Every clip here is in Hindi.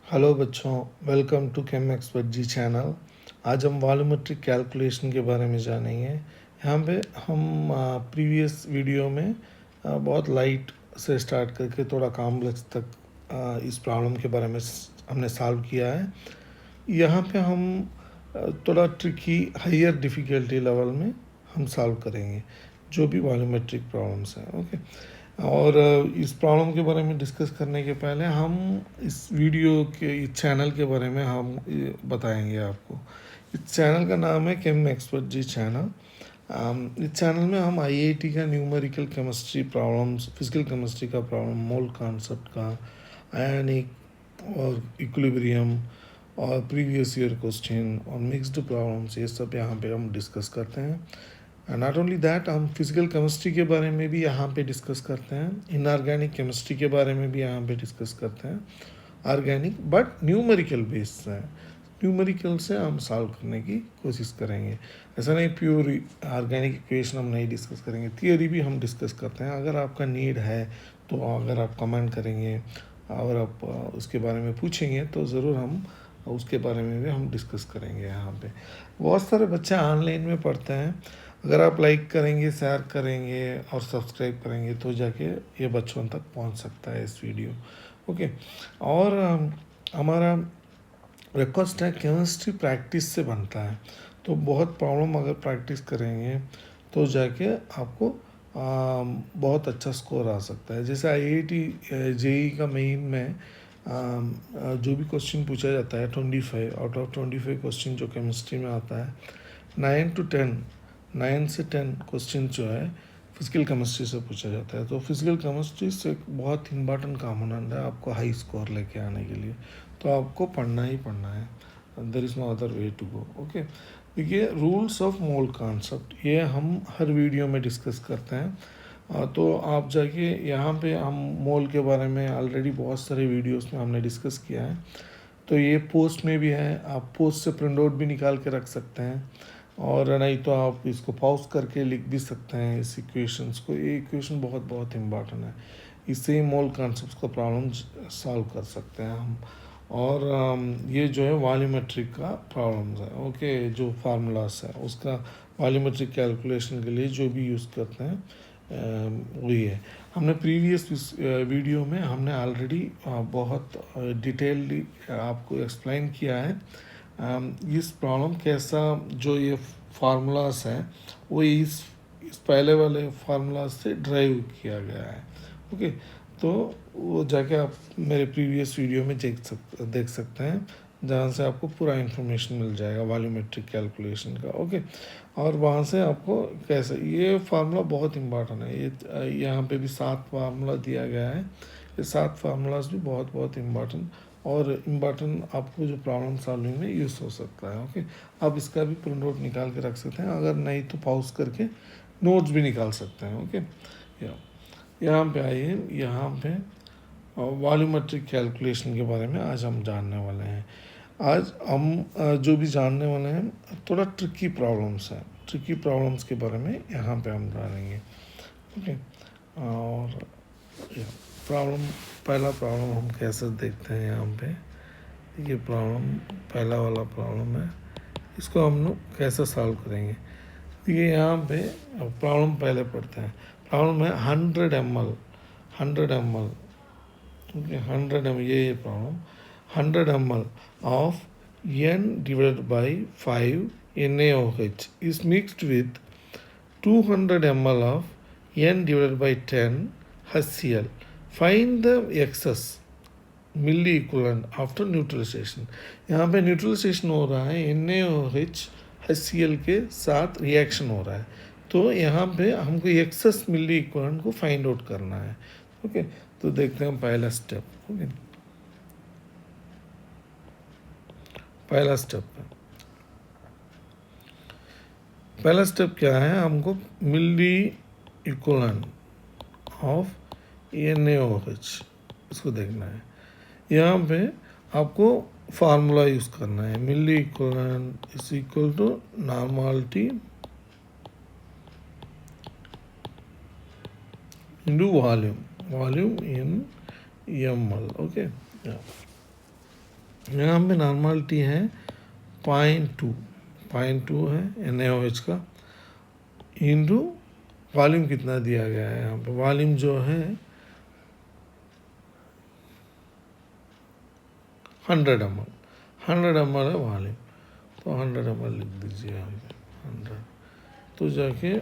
हेलो बच्चों, welcome to chem expert G channel. आज हम वॉल्यूमेट्रिक कैलकुलेशन के बारे में जानेंगे। यहाँ पे हम प्रीवियस वीडियो में बहुत लाइट से स्टार्ट करके थोड़ा कॉम्प्लेक्स तक इस प्रॉब्लम के बारे में हमने सॉल्व किया है। यहाँ पे हम थोड़ा ट्रिकी हायर डिफ़िकल्टी लेवल में हम सॉल्व करेंगे जो भी वॉल्यूमेट्रिक प्रॉब्लम्स हैं। ओके, और इस प्रॉब्लम के बारे में डिस्कस करने के पहले हम इस वीडियो के इस चैनल के बारे में हम बताएंगे आपको। इस चैनल का नाम है केम एक्सपर्ट जी चैनल। इस चैनल में हम आईआईटी का numerical chemistry problems, physical chemistry का प्रॉब्लम, मोल कॉन्सेप्ट का, आयनिक और इक्विलिब्रियम और प्रीवियस ईयर क्वेश्चन और मिक्स्ड प्रॉब्लम्स, ये सब यहाँ पे हम डिस्कस करते हैं। नॉट ओनली दैट, हम फिजिकल केमिस्ट्री के बारे में भी यहाँ पे डिस्कस करते हैं, इनऑर्गेनिक केमिस्ट्री के बारे में भी यहाँ पे डिस्कस करते हैं। ऑर्गेनिक बट न्यूमेरिकल बेस्ड है, न्यूमेरिकल से हम सॉल्व करने की कोशिश करेंगे। ऐसा नहीं प्योर ऑर्गेनिक इक्वेशन हम नहीं डिस्कस करेंगे, थियोरी भी हम डिस्कस करते हैं। अगर आपका नीड है तो अगर आप कमेंट करेंगे और आप उसके बारे में पूछेंगे तो ज़रूर हम उसके बारे में भी हम डिस्कस करेंगे। यहाँ पे बहुत सारे बच्चे ऑनलाइन में पढ़ते हैं। अगर आप लाइक करेंगे, शेयर करेंगे और सब्सक्राइब करेंगे तो जाके ये बच्चों तक पहुंच सकता है इस वीडियो। ओके, और हमारा रिक्वेस्ट है केमिस्ट्री प्रैक्टिस से बनता है, तो बहुत प्रॉब्लम अगर प्रैक्टिस करेंगे तो जाके आपको बहुत अच्छा स्कोर आ सकता है। जैसे आईआईटी जेई का मेन में जो भी क्वेश्चन पूछा जाता है 25 आउट ऑफ 25 क्वेश्चन जो केमिस्ट्री में आता है, 9 से 10 क्वेश्चन जो है फिजिकल केमिस्ट्री से पूछा जाता है। तो फिजिकल केमिस्ट्री से बहुत इम्पॉर्टेंट कॉम्पोनेंट है आपको हाई स्कोर लेके आने के लिए, तो आपको पढ़ना ही पढ़ना है। There is no other way to go. Okay, देखिए रूल्स ऑफ मोल कॉन्सेप्ट, ये हम हर वीडियो में डिस्कस करते हैं। तो आप जाके यहाँ पे हम मोल के बारे में ऑलरेडी बहुत सारे वीडियोस में हमने डिस्कस किया है, तो ये पोस्ट में भी है, आप पोस्ट से प्रिंट आउट भी निकाल के रख सकते हैं, और नहीं तो आप इसको पॉज करके लिख भी सकते हैं इस इक्वेशंस को। ये इक्वेशन बहुत बहुत इम्पॉर्टेंट है, इससे ही मोल कॉन्सेप्ट का प्रॉब्लम सॉल्व कर सकते हैं हम। और ये जो है वॉल्यूमेट्रिक का प्रॉब्लम्स है। ओके, जो फार्मूलास है उसका वॉल्यूमेट्रिक कैलकुलेशन के लिए जो भी यूज़ करते हैं वही है। हमने प्रीवियस वीडियो में हमने ऑलरेडी बहुत डिटेलली आपको एक्सप्लेन किया है इस प्रॉब्लम कैसा, जो ये फार्मूलास हैं वो इस पहले वाले फार्मूलाज से ड्राइव किया गया है। ओके, तो वो जाके आप मेरे प्रीवियस वीडियो में देख सकते हैं, जहाँ से आपको पूरा इन्फॉर्मेशन मिल जाएगा वॉल्यूमेट्रिक कैलकुलेशन का। ओके, और वहाँ से आपको कैसे, ये फार्मूला बहुत इम्पॉर्टेंट है। ये यहाँ पे भी 7 फार्मूला दिया गया है, ये 7 फार्मूलाज भी बहुत बहुत इम्पॉर्टेंट और इम्पॉर्टेंट आपको जो प्रॉब्लम सॉल्विंग में यूज़ हो सकता है। ओके, आप इसका भी प्रिंट आउट निकाल के रख सकते हैं, अगर नहीं तो पॉज करके नोट्स भी निकाल सकते हैं। ओके, यहाँ पे आइए, यहाँ पे वॉल्यूमेट्रिक कैलकुलेशन के बारे में आज हम जानने वाले हैं। आज हम जो भी जानने वाले हैं थोड़ा ट्रिकी प्रॉब्लम्स हैं, ट्रिकी प्रॉब्लम्स के बारे में यहाँ पे हम जानेंगे। ओके, और प्रॉब्लम, पहला प्रॉब्लम हम कैसे देखते हैं यहाँ पे। ये प्रॉब्लम पहला वाला प्रॉब्लम है, इसको हम लोग कैसे सॉल्व करेंगे। ये यहाँ पे प्रॉब्लम पहले पढ़ते हैं। प्रॉब्लम है 100 ml, 100 ml, ओके 100 ml, ये problem 100 ml of n divided by 5 NaOH is mixed with 200 ml of n divided by 10 HCl. Find the excess milli equivalent after neutralisation. यहाँ पे न्यूट्रलाइजेशन हो रहा है, NaOH HCl के साथ रिएक्शन हो रहा है, तो यहाँ पे हमको एक्सेस मिली इक्वलेंट को फाइंड आउट करना है। ओके, तो देखते हैं पहला स्टेप। ओके, पहला स्टेप क्या है, हमको मिली इक्वलेंट ऑफ NaOH इसको देखना है। यहाँ पे आपको फार्मूला यूज़ करना है, milli equivalent is equal to normality into volume in ml. Okay, yeah. यहाँ पे नॉर्मलिटी है 0.2 है NaOH का, इंटू वॉल्यूम कितना दिया गया है यहाँ पे, वॉल्यूम जो है 100 ml, 100 ml है वॉल्यूम, तो 100 ml लिख दीजिए यहाँ पे 100, तो जाके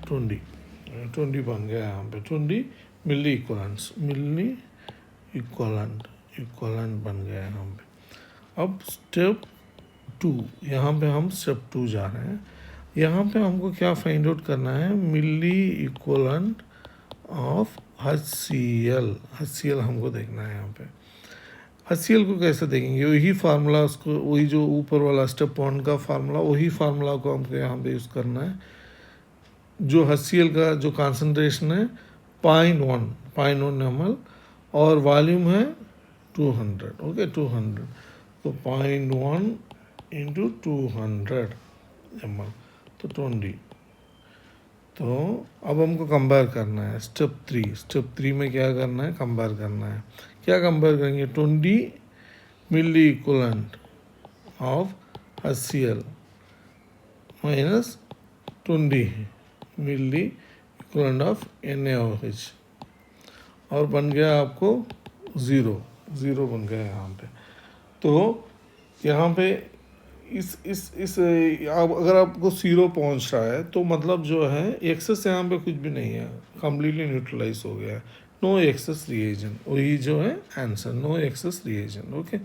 20 बन गया यहाँ पे, 20 मिली इक्वलेंट बन गया यहाँ पे। अब स्टेप 2, यहाँ पे हम स्टेप 2 जा रहे हैं। यहाँ पे हमको क्या फाइंड आउट करना है, मिली इक्वलेंट ऑफ HCl हमको देखना है यहाँ पे। HCl को कैसे देखेंगे, वही फार्मूला, उसको वही जो ऊपर वाला स्टेप 1 का फार्मूला, वही फार्मूला को हमको यहाँ पे यूज़ करना है। जो HCl का जो कॉन्सेंट्रेशन है 0.1 ml और वॉल्यूम है 200, ओके 200, तो 0.1 इंटू 200 ml, तो 20। तो अब हमको कंपेयर करना है स्टेप 3 में क्या करना है, कंपेयर करना है। क्या कंपेयर करेंगे, 20 milli equivalent of HCl minus 20 milli equivalent of NaOH, और बन गया आपको 0 बन गया यहाँ पे। तो यहाँ पे इस अब अगर आपको 0 पहुँच रहा है तो मतलब जो है एक्सेस यहाँ पे कुछ भी नहीं है, कम्प्लीटली न्यूट्रलाइज हो गया है, नो एक्सेस रिएजेंट, वही जो है answer, no excess reagent, okay.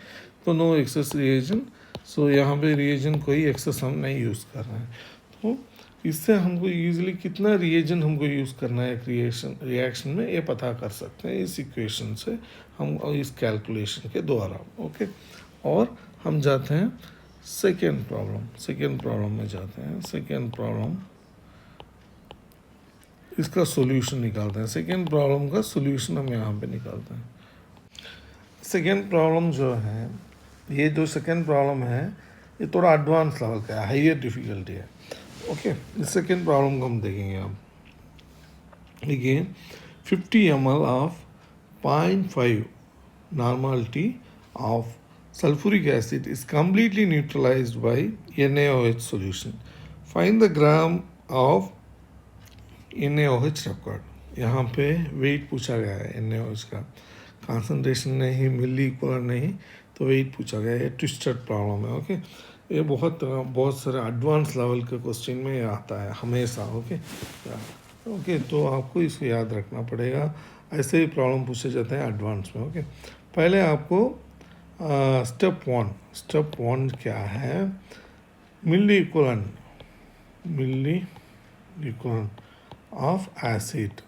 तो नो एक्सेस रिएजेंट, सो यहाँ पे रिएजेंट कोई एक्सेस हम नहीं यूज़ कर रहे हैं। तो इससे हमको ईजिली कितना रिएजेंट हमको यूज़ करना है रिएक्शन में, ये पता कर सकते हैं इस इक्वेशन से, हम इस कैलकुलेशन के द्वारा, ओके। और हम जाते हैं सेकेंड प्रॉब्लम में जाते हैं। सेकेंड प्रॉब्लम, इसका सॉल्यूशन निकालते हैं। सेकेंड प्रॉब्लम का सॉल्यूशन हम यहाँ पे निकालते हैं। सेकेंड प्रॉब्लम जो है, ये जो सेकेंड प्रॉब्लम है ये थोड़ा एडवांस लेवल का है, हाइयर डिफिकल्टी है, ओके। इस सेकेंड प्रॉब्लम को हम देखेंगे। अब देखिए 50 ml of 0.5 normality of sulfuric acid is completely neutralized by NaOH solution. Find the gram of NaOH required. यहाँ पे वेट पूछा गया है NaOH का, कॉन्सेंट्रेशन नहीं, मिली इक्वल नहीं, तो वेट पूछा गया है। ट्विस्टेड प्रॉब्लम है, ओके। ये बहुत सारे एडवांस लेवल के क्वेश्चन में ये आता है हमेशा, ओके। तो आपको इसको याद रखना पड़ेगा, ऐसे ही प्रॉब्लम पूछे जाते हैं एडवांस में, ओके। पहले आपको स्टेप वन क्या है, मिली इक्वलेंट ऑफ एसिड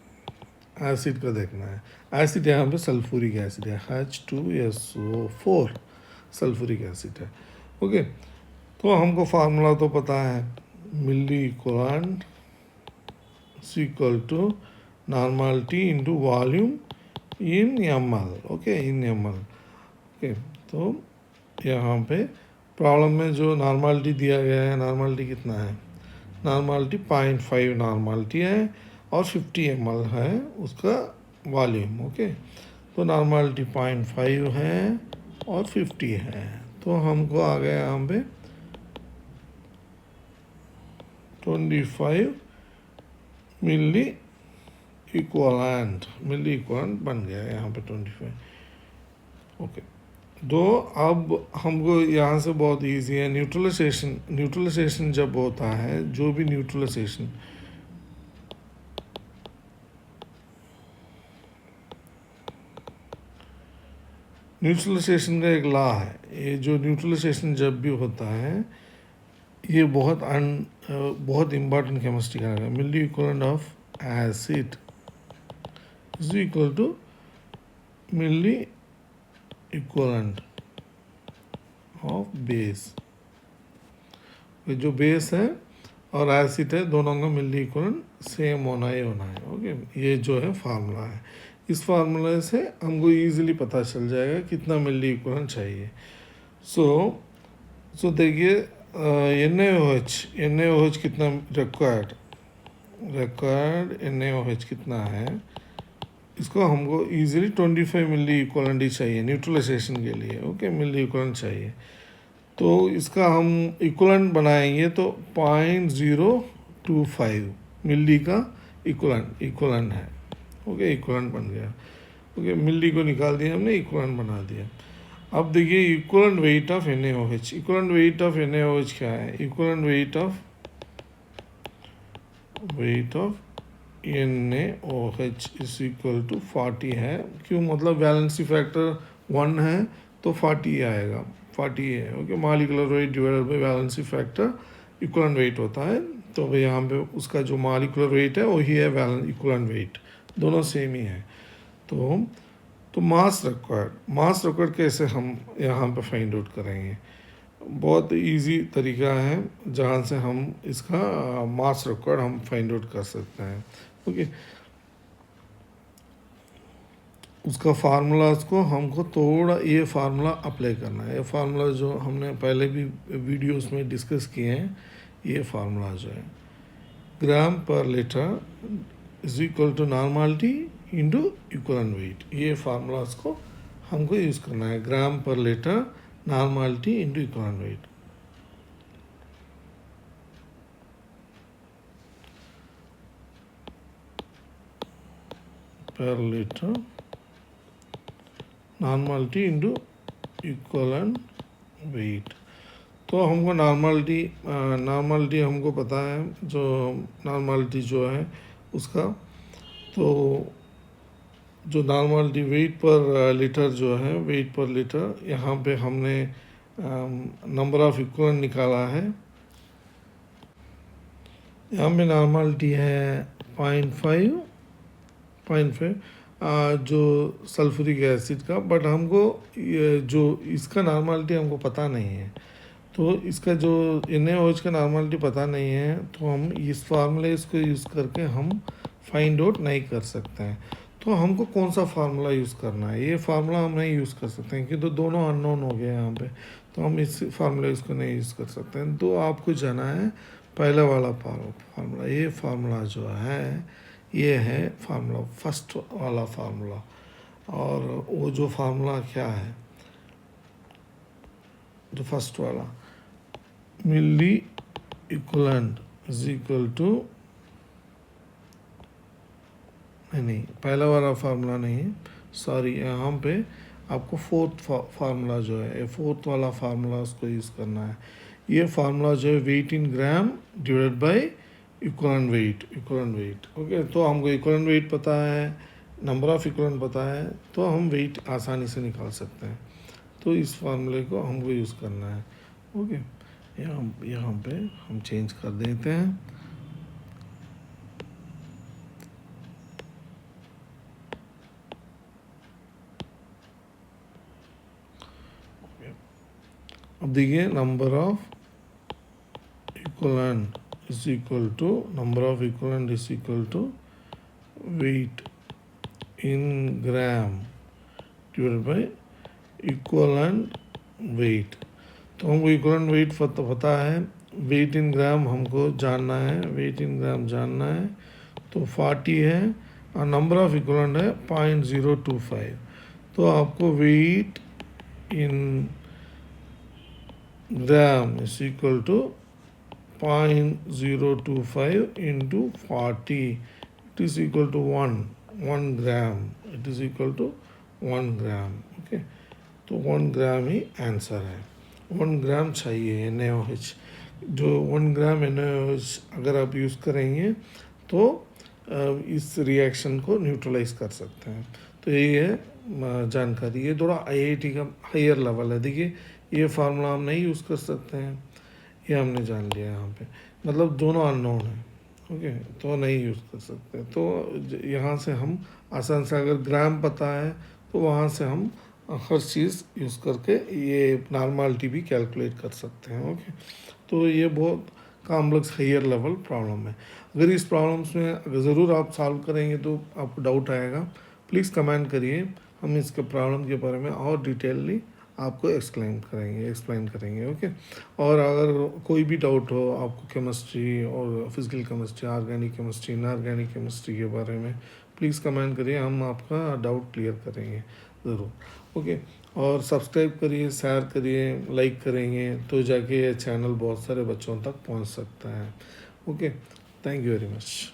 का देखना है। एसिड यहाँ पे सल्फ्यूरिक एसिड है, H2SO4 सल्फ्यूरिक एसिड है, ओके। तो हमको फार्मूला तो पता है, milli equivalent equal to normality into volume in ml, okay, in ml, okay. तो यहाँ पे प्रॉब्लम में जो नॉर्मलिटी दिया गया है, नॉर्मलिटी कितना है, नॉर्मलिटी 0.5 नॉर्मलिटी है और 50 ml है उसका वॉल्यूम, ओके। तो नॉर्मलिटी 0.5 है और 50 है, तो हमको आ गया यहाँ पे 25 मिली इक्वलेंट बन गया यहाँ पे 25, ओके। तो अब हमको यहाँ से बहुत इजी है, न्यूट्रलाइजेशन जब होता है, जो भी न्यूट्रलाइजेशन का एक लॉ है, ये जो न्यूट्रलाइजेशन जब भी होता है, ये बहुत इम्पॉर्टेंट केमिस्ट्री का है। Milli equivalent of acid is equal to milli equivalent of base, जो बेस है और एसिड है, दोनों का मिली इक्वलेंट सेम होना है, ओके। ये जो है फार्मूला है, इस फार्मूले से हमको इजीली पता चल जाएगा कितना मिली इक्वलेंट चाहिए। सो देखिए NaOH कितना रिक्वायर्ड NaOH कितना है, इसको हमको इजीली 25 मिली इक्वलेंट ही चाहिए न्यूट्रलाइजेशन के लिए, ओके, मिली इक्वलेंट चाहिए। तो इसका हम इक्वलेंट बनाएंगे तो 0.025 मिली का इक्वलेंट है, ओके, इक्वलेंट बन गया, ओके, मिली को निकाल दिया हमने, इक्वलेंट बना दिया। अब देखिए equivalent weight of NaOH, equivalent weight of NaOH क्या है, equivalent weight of NaOH is equal to 40 है। क्यों, मतलब वैलेंसी फैक्टर 1 है तो 40 आएगा, 40 है, okay, molecular weight divided by valency factor equivalent weight होता है। तो यहाँ पे उसका जो मॉलिक्यूलर वेट है वही है इक्वलेंट वेट, दोनों सेम ही है। तो मास रिक्वायर्ड कैसे हम यहाँ पे फाइंड आउट करेंगे, बहुत इजी तरीका है जहाँ से हम इसका मास रिक्वायर्ड हम फाइंड आउट कर सकते हैं, ओके। उसका फार्मूलाज को हमको थोड़ा ये फार्मूला अप्लाई करना है, ये फार्मूला जो हमने पहले भी वीडियोस में डिस्कस किए हैं, ये फार्मूला जो है gram per litre is equal to normality into equivalent weight, ये फार्मूलाज को हमको यूज़ करना है, gram per litre normality into equivalent weight. Per litre normality into equivalent weight. तो हमको नॉर्मलिटी हमको पता है, जो नॉर्मलिटी जो है उसका, तो जो नॉर्मलिटी वेट पर लीटर जो है, वेट पर लीटर, यहाँ पे हमने नंबर ऑफ इक्वलेंट निकाला है। यहाँ पे नॉर्मलिटी है 0.5 जो सल्फ्यूरिक एसिड का, बट हमको ये जो इसका नॉर्मलिटी हमको पता नहीं है, तो इसका जो NaOH का नॉर्मलिटी पता नहीं है, तो हम इस फार्मूले इसको यूज़ करके हम फाइंड आउट नहीं कर सकते हैं। तो हमको कौन सा फार्मूला यूज़ करना है, ये फार्मूला हम नहीं यूज़ कर सकते हैं क्योंकि तो दोनों अननोन हो गए यहाँ पे, तो हम इस फार्मूला इसको नहीं यूज़ कर सकते हैं। तो आपको जाना है पहले वाला फार्मूला, ये फार्मूला जो है ये है फार्मूला, फर्स्ट वाला फार्मूला। और वो जो फार्मूला क्या है, जो फर्स्ट वाला, milli equivalent is equal to, नहीं पहला वाला फार्मूला नहीं, सॉरी, यहाँ पे आपको फोर्थ फार्मूला जो है, फोर्थ वाला फार्मूला उसको यूज़ करना है। ये फार्मूला जो है weight in gram divided by equivalent weight, okay. तो हमको इक्वलेंट वेट पता है, नंबर ऑफ इक्वलेंट पता है, तो हम वेट आसानी से निकाल सकते हैं। तो इस फार्मूले को हमको यूज़ करना है, ओके। यहाँ पे हम चेंज कर देते हैं, अब देखिए number of equivalent is equal to weight in gram divided by equivalent weight. तो हमको इक्वलेंट वेट पता है, वेट इन ग्राम हमको जानना है, तो 40 है और नंबर ऑफ इक्वलेंट है 0.025। तो आपको weight in gram is equal to 0.025 into 40, it is equal to 1 gram, it is equal to 1 gram, okay। तो 1 ग्राम ही आंसर है, 1 ग्राम चाहिए NaOH। जो 1 ग्राम NaOH अगर आप यूज़ करेंगे तो इस रिएक्शन को न्यूट्रलाइज कर सकते हैं। तो ये है जानकारी, ये थोड़ा IIT का हायर लेवल है। देखिए ये फार्मूला हम नहीं यूज़ कर सकते हैं, ये हमने जान लिया यहाँ पे, मतलब दोनों अननोन है, ओके, तो नहीं यूज़ कर सकते। तो यहाँ से हम आसान से, अगर ग्राम पता है तो वहाँ से हम हर चीज़ यूज़ करके ये नॉर्मलिटी भी कैलकुलेट कर सकते हैं, ओके। तो ये बहुत कॉम्प्लेक्स हायर लेवल प्रॉब्लम है। अगर इस प्रॉब्लम्स में अगर ज़रूर आप सॉल्व करेंगे तो आपको डाउट आएगा, प्लीज़ कमेंट करिए, हम इसके प्रॉब्लम के बारे में और डिटेलली आपको एक्सप्लेन करेंगे, ओके। और अगर कोई भी डाउट हो आपको केमिस्ट्री और physical chemistry, organic chemistry, inorganic chemistry के बारे में, प्लीज़ कमेंट करिए, हम आपका डाउट क्लियर करेंगे ज़रूर। ओके, और सब्सक्राइब करिए, शेयर करिए, लाइक करेंगे तो जाके ये चैनल बहुत सारे बच्चों तक पहुंच सकता है। Okay, thank you very much.